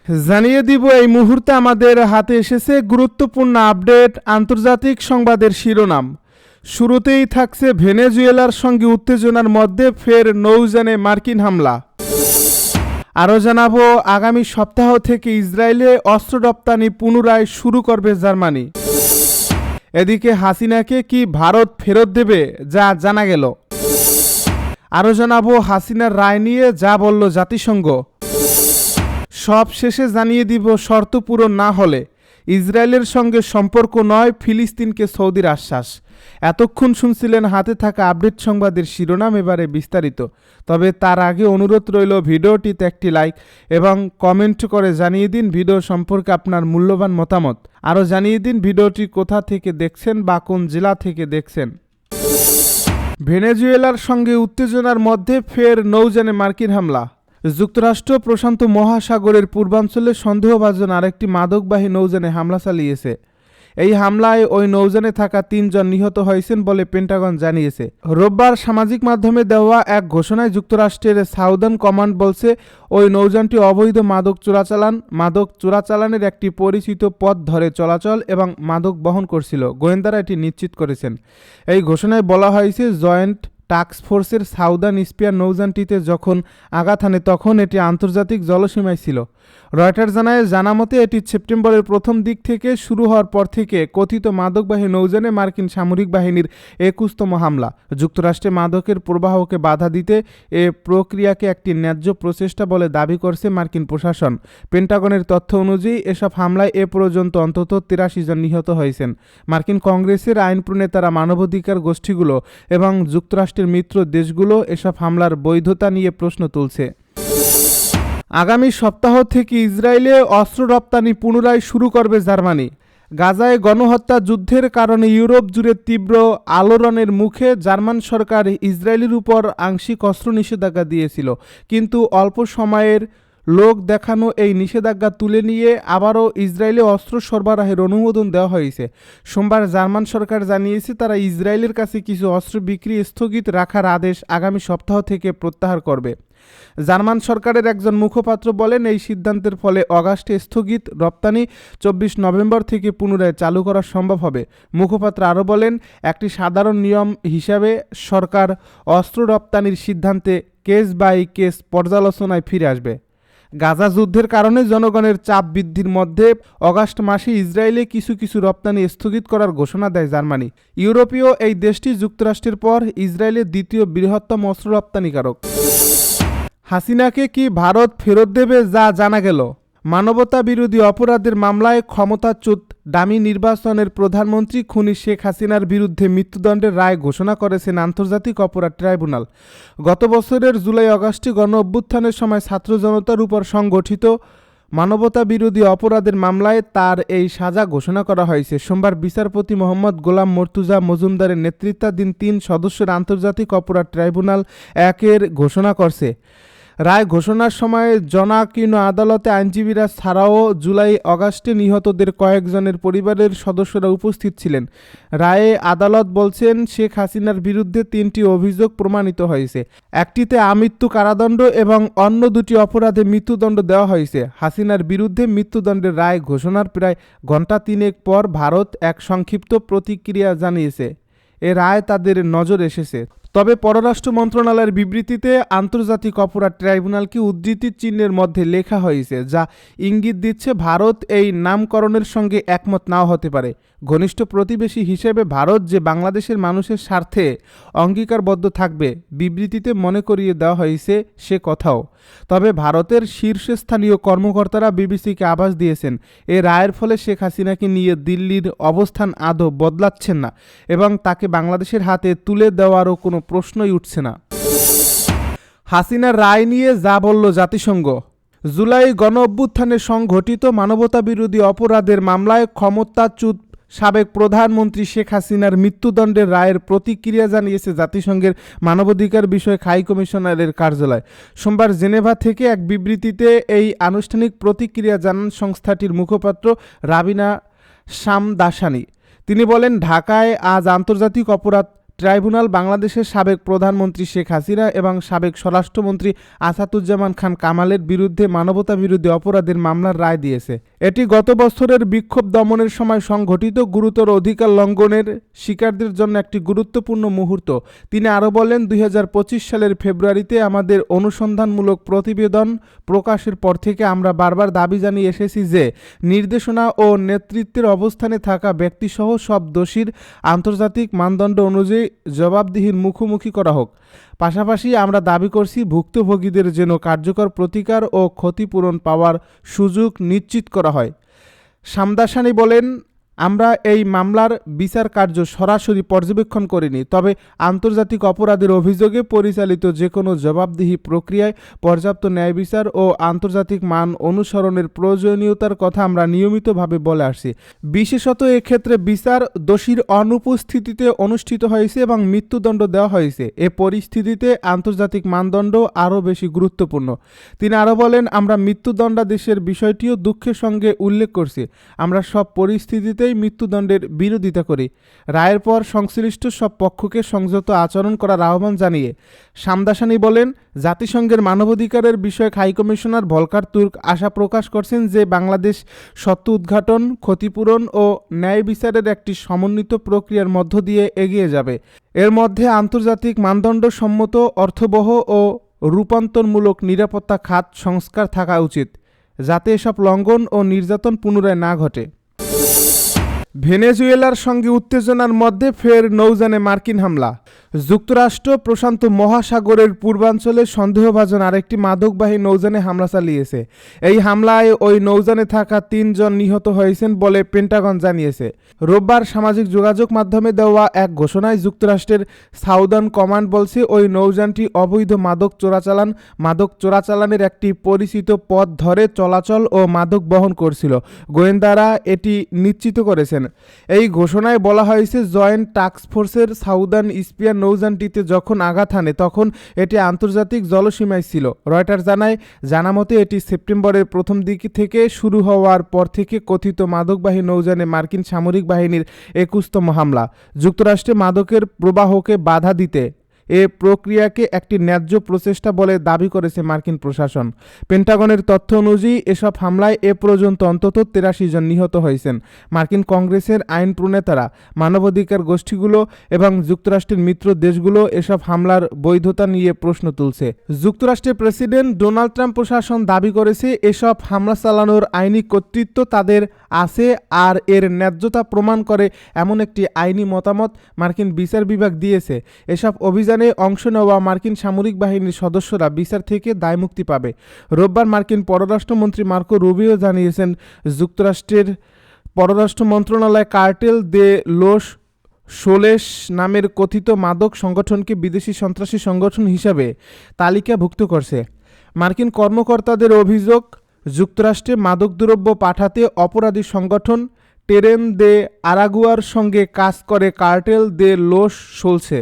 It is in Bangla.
জানিয়ে দিব এই মুহূর্তে আমাদের হাতে এসেছে গুরুত্বপূর্ণ আপডেট আন্তর্জাতিক সংবাদের শিরোনাম। শুরুতেই থাকছে ভেনেজুয়েলার সঙ্গে উত্তেজনার মধ্যে ফের নৌযানে মার্কিন হামলা। আরও জানাবো আগামী সপ্তাহ থেকে ইসরায়েলে অস্ত্র রপ্তানি পুনরায় শুরু করবে জার্মানি। এদিকে হাসিনাকে কি ভারত ফেরত দেবে যা জানা গেল। আরও জানাবো হাসিনার রায় নিয়ে যা বলল জাতিসংঘ। সব শেষে জানিয়ে দিব শর্ত পূরণ না হলে ইসরায়েলের সঙ্গে সম্পর্ক নয়, ফিলিস্তিনকে সৌদির আশ্বাস। এতক্ষণ শুনছিলেন হাতে থাকা আপডেট সংবাদের শিরোনাম, এবারে বিস্তারিত। তবে তার আগে অনুরোধ রইল ভিডিওটিতে একটি লাইক এবং কমেন্ট করে জানিয়ে দিন ভিডিও সম্পর্কে আপনার মূল্যবান মতামত। আরও জানিয়ে দিন ভিডিওটি কোথা থেকে দেখছেন বা কোন জেলা থেকে দেখছেন। ভেনেজুয়েলার সঙ্গে উত্তেজনার মধ্যে ফের নৌযানে মার্কিন হামলা। যুক্তরাষ্ট্র প্রশান্ত মহাসাগরের পূর্বাঞ্চলে সন্দেহভাজন আরেকটি মাদকবাহী নৌযানে হামলা চালিয়েছে। এই হামলায় ওই নৌযানে থাকা 3 জন নিহত হয়েছেন বলে পেন্টাগন জানিয়েছে। রোববার সামাজিক মাধ্যমে দেওয়া এক ঘোষণায় যুক্তরাষ্ট্রের সাউদার্ন কমান্ড বলছে ওই নৌযানটি অবৈধ মাদক চোরাচালানের একটি পরিচিত পথ ধরে চলাচল এবং মাদক বহন করছিল। গোয়েন্দারা এটি নিশ্চিত করেছেন। এই ঘোষণায় বলা হয়েছে জয়েন্ট টাস্ক ফোর্সের সাউদার্ন স্পিয়ার নৌযানটিতে যখন আঘাত হানে তখন এটি আন্তর্জাতিক জলসীমায় ছিল। রয়টার জানামতে এটি সেপ্টেম্বরের প্রথম দিক থেকে শুরু হওয়ার পর থেকে কথিত মাদকবাহী নৌযানে মার্কিন সামরিক বাহিনীর 21তম হামলা। যুক্তরাষ্ট্রে মাদকের প্রবাহকে বাধা দিতে এ প্রক্রিয়াকে একটি ন্যায্য প্রচেষ্টা বলে দাবি করছে মার্কিন প্রশাসন। পেন্টাগনের তথ্য অনুযায়ী এসব হামলায় এ পর্যন্ত অন্তত 83 জন নিহত হয়েছেন। মার্কিন কংগ্রেসের আইন প্রণেতারা, মানবাধিকার গোষ্ঠীগুলো এবং যুক্তরাষ্ট্রের মিত্র দেশগুলো এসব হামলার বৈধতা নিয়ে প্রশ্ন তুলছে। আগামী সপ্তাহ থেকে ইসরায়েলে অস্ত্র রপ্তানি পুনরায় শুরু করবে জার্মানি। গাজায় গণহত্যা যুদ্ধের কারণে ইউরোপ জুড়ে তীব্র আলোড়নের মুখে জার্মান সরকার ইসরায়েলের উপর আংশিক অস্ত্র নিষেধাজ্ঞা দিয়েছিল, কিন্তু অল্প সময়ের লোক দেখানো এই নিষেধাজ্ঞা তুলে নিয়ে আবারও ইসরায়েলে অস্ত্র সরবরাহের অনুমোদন দেওয়া হয়েছে। সোমবার জার্মান সরকার জানিয়েছে তারা ইসরায়েলের কাছে কিছু অস্ত্র বিক্রি স্থগিত রাখার আদেশ আগামী সপ্তাহ থেকে প্রত্যাহার করবে। জার্মান সরকারের একজন মুখপাত্র বলেন, এই সিদ্ধান্তের ফলে অগাস্টে স্থগিত রপ্তানি 24 নভেম্বর থেকে পুনরায় চালু করা সম্ভব হবে। মুখপাত্র আরও বলেন, একটি সাধারণ নিয়ম হিসাবে সরকার অস্ত্র রপ্তানির সিদ্ধান্তে কেস বাই কেস পর্যালোচনায় ফিরে আসবে। গাজা যুদ্ধের কারণে জনগণের চাপ বৃদ্ধির মধ্যে অগাস্ট মাসে ইসরায়েলে কিছু রপ্তানি স্থগিত করার ঘোষণা দেয় জার্মানি। ইউরোপীয় এই দেশটি যুক্তরাষ্ট্রের পর ইসরায়েলের দ্বিতীয় বৃহত্তম অস্ত্র রপ্তানিকারক। হাসিনাকে কি ভারত ফেরত দেবে যা জানা গেল। মানবতা বিরোধী অপরাধের মামলায় ক্ষমতাচ্যুত ডামি নির্বাচনের প্রধানমন্ত্রী খুনি শেখ হাসিনার বিরুদ্ধে মৃত্যুদণ্ডের রায় ঘোষণা করেছেন আন্তর্জাতিক অপরাধ ট্রাইব্যুনাল। গত বছরের জুলাই আগস্টে গণ অভ্যুত্থানের সময় ছাত্র জনতার উপর সংগঠিত মানবতা বিরোধী অপরাধের মামলায় তার এই সাজা ঘোষণা করা হয়েছে। সোমবার বিচারপতি মোহাম্মদ গোলাম মর্তুজা মজুমদারের নেতৃত্বাধীন 3 সদস্যের আন্তর্জাতিক অপরাধ ট্রাইব্যুনাল 1-এর ঘোষণা করছে। রায় ঘোষণার সময় জনাকীর্ণ আদালতে আইনজীবীরা ছাড়াও জুলাই আগস্টে নিহতদের কয়েকজনের পরিবারের সদস্যরা উপস্থিত ছিলেন। রায়ে আদালত বলছেন, শেখ হাসিনার বিরুদ্ধে 3টি অভিযোগ প্রমাণিত হয়েছে। একটিতে আমৃত্যু কারাদণ্ড এবং অন্য 2টি অপরাধে মৃত্যুদণ্ড দেওয়া হয়েছে। হাসিনার বিরুদ্ধে মৃত্যুদণ্ডের রায় ঘোষণার প্রায় ঘণ্টা 3 পর ভারত এক সংক্ষিপ্ত প্রতিক্রিয়া জানিয়েছে। এ রায় তাদের নজর এসেছে। তবে পররাষ্ট্র মন্ত্রণালয়ের বিবৃতিতে আন্তর্জাতিক অপরাধ ট্রাইব্যুনালকে উদ্ধৃতি চিহ্নের মধ্যে লেখা হয়েছে, যা ইঙ্গিত দিচ্ছে ভারত এই নামকরণের সঙ্গে একমত নাও হতে পারে। ঘনিষ্ঠ প্রতিবেশী হিসেবে ভারত যে বাংলাদেশের মানুষের স্বার্থে অঙ্গীকারবদ্ধ থাকবে বিবৃতিতে মনে করিয়ে দেওয়া হয়েছে সে কথাও। তবে ভারতের শীর্ষস্থানীয় কর্মকর্তারা বিবিসিকে আভাস দিয়েছেন, এ রায়ের ফলে শেখ হাসিনাকে নিয়ে দিল্লির অবস্থান আদৌ বদলাচ্ছেন না এবং তাকে বাংলাদেশের হাতে তুলে দেওয়ারও কোনো প্রশ্নই উঠছে না। হাসিনার রায় নিয়ে যা বলল জাতিসংঘ। জুলাই গণ অভ্যুত্থানে সংঘটিত মানবতাবিরোধী অপরাধের মামলায় ক্ষমতাচ্যুত সাবেক প্রধানমন্ত্রী শেখ হাসিনার মৃত্যুদণ্ডের রায়ের প্রতিক্রিয়া জানিয়েছে জাতিসংঘের মানবাধিকার বিষয়ক হাই কমিশনারের কার্যালয়। সোমবার জেনেভা থেকে এক বিবৃতিতে এই আনুষ্ঠানিক প্রতিক্রিয়া জানান সংস্থাটির মুখপাত্র রাবিনা শামদাসানি। তিনি বলেন, ঢাকায় আজ আন্তর্জাতিক অপরাধ ট্রাইব্যুনাল বাংলাদেশের সাবেক প্রধানমন্ত্রী শেখ হাসিনা এবং সাবেক স্বরাষ্ট্রমন্ত্রী আসাদুজ্জামান খান কামালের বিরুদ্ধে মানবতাবিরোধী অপরাধের মামলার রায় দিয়েছে। এটি গত বছরের বিক্ষোভ দমনের সময় সংঘটিত গুরুতর অধিকার লঙ্ঘনের শিকারদের জন্য একটি গুরুত্বপূর্ণ মুহূর্ত। তিনি আরও বলেন, 2025 সালের ফেব্রুয়ারিতে আমাদের অনুসন্ধানমূলক প্রতিবেদন প্রকাশের পর থেকে আমরা বারবার দাবি জানিয়ে এসেছি যে নির্দেশনা ও নেতৃত্বের অবস্থানে থাকা ব্যক্তিসহ সব দোষীর আন্তর্জাতিক মানদণ্ড অনুযায়ী জবাবদিহির মুখোমুখি করা হোক। পাশাপাশি আমরা দাবি করছি ভুক্তভোগীদের যেন কার্যকর প্রতিকার ও ক্ষতিপূরণ পাওয়ার সুযোগ নিশ্চিত করা হয়। সামদাসানি বলেন, আমরা এই মামলার বিচার কার্য সরাসরি পর্যবেক্ষণ করিনি, তবে আন্তর্জাতিক অপরাধের অভিযোগে পরিচালিত যে কোনো জবাবদিহি প্রক্রিয়ায় পর্যাপ্ত ন্যায় বিচার ও আন্তর্জাতিক মান অনুসরণের প্রয়োজনীয়তার কথা আমরা নিয়মিতভাবে বলে আসছি। বিশেষত এক্ষেত্রে বিচার দোষীর অনুপস্থিতিতে অনুষ্ঠিত হয়েছে এবং মৃত্যুদণ্ড দেওয়া হয়েছে। এ পরিস্থিতিতে আন্তর্জাতিক মানদণ্ড আরও বেশি গুরুত্বপূর্ণ। তিনি আরও বলেন, আমরা মৃত্যুদণ্ডাদেশের বিষয়টিও দুঃখের সঙ্গে উল্লেখ করছি। আমরা সব পরিস্থিতিতে মৃত্যুদণ্ডের বিরোধিতা করি। রায়ের পর সংশ্লিষ্ট সব পক্ষকে সংযত আচরণ করার আহ্বান জানিয়ে সামদাসানি বলেন, জাতিসংঘের মানবাধিকারের বিষয়ক হাইকমিশনার ভলকার তুর্ক আশা প্রকাশ করছেন যে বাংলাদেশ সত্য উদ্ঘাটন, ক্ষতিপূরণ ও ন্যায় বিচারের একটি সমন্বিত প্রক্রিয়ার মধ্য দিয়ে এগিয়ে যাবে। এর মধ্যে আন্তর্জাতিক মানদণ্ডসম্মত অর্থবহ ও রূপান্তরমূলক নিরাপত্তা খাত সংস্কার থাকা উচিত, যাতে এসব লঙ্ঘন ও নির্যাতন পুনরায় না ঘটে। ভেনেজুয়েলার সঙ্গে উত্তেজনার মধ্যে ফের নৌযানে মার্কিন হামলা। যুক্তরাষ্ট্র প্রশান্ত মহাসাগরের পূর্বাঞ্চলে সন্দেহভাজন আরেকটি মাদকবাহী নৌযানে হামলা চালিয়েছে। এই হামলায় ওই নৌযানে থাকা 3 জন নিহত হয়েছেন বলে পেন্টাগন জানিয়েছে। রোববার সামাজিক যোগাযোগ মাধ্যমে দেওয়া এক ঘোষণায় যুক্তরাষ্ট্রের সাউদার্ন কমান্ড বলছে, ওই নৌযানটি অবৈধ মাদক চোরাচালানের একটি পরিচিত পথ ধরে চলাচল ও মাদক বহন করছিল। গোয়েন্দারা এটি নিশ্চিত করেছেন। এই ঘোষণায় বলা হয়েছে, জয়েন্ট টাস্কফোর্সের সাউদার্ন স্পিয়ার নৌযানটিতে যখন আঘাত হানে তখন এটি আন্তর্জাতিক জলসীমায় ছিল। রয়টার জানামতে এটি সেপ্টেম্বরের প্রথম দিক থেকে শুরু হওয়ার পর থেকে কথিত মাদকবাহী নৌযানে মার্কিন সামরিক বাহিনীর 21তম হামলা। যুক্তরাষ্ট্রে মাদকের প্রবাহকে বাধা দিতে এ প্রক্রিয়াকে একটি ন্যায্য প্রচেষ্টা বলে দাবি করেছে মার্কিন প্রশাসন। পেন্টাগনের তথ্য অনুযায়ী এসব হামলায় এ পর্যন্ত অন্তত 83 জন নিহত হয়েছেন। মার্কিন কংগ্রেসের আইন প্রণেতারা, মানবাধিকার গোষ্ঠীগুলো এবং যুক্তরাষ্ট্রের মিত্র দেশগুলো এসব হামলার বৈধতা নিয়ে প্রশ্ন তুলছে। যুক্তরাষ্ট্রের প্রেসিডেন্ট ডোনাল্ড ট্রাম্প প্রশাসন দাবি করেছে, এসব হামলা চালানোর আইনি কর্তৃত্ব তাদের আছে আর এর ন্যায্যতা প্রমাণ করে এমন একটি আইনি মতামত মার্কিন বিচার বিভাগ দিয়েছে। এসব অভিযানে অংশ নেওয়া মার্কিন সামরিক বাহিনীর সদস্যরা বিচার থেকে দায়মুক্তি পাবে। রোববার মার্কিন পররাষ্ট্রমন্ত্রী মার্কো রুবিও জানিয়েছেন, যুক্তরাষ্ট্রের পররাষ্ট্র মন্ত্রণালয় কার্টেল দে লোস সোলেস নামের কথিত মাদক সংগঠনকে বিদেশি সন্ত্রাসী সংগঠন হিসাবে তালিকাভুক্ত করছে। মার্কিন কর্মকর্তাদের অভিযোগ, যুক্তরাষ্ট্রে মাদকদ্রব্য পাঠাতে অপরাধী সংগঠন টেরেন দে আরাগুয়ার সঙ্গে কাজ করে কার্টেল দে লোস সোলসে।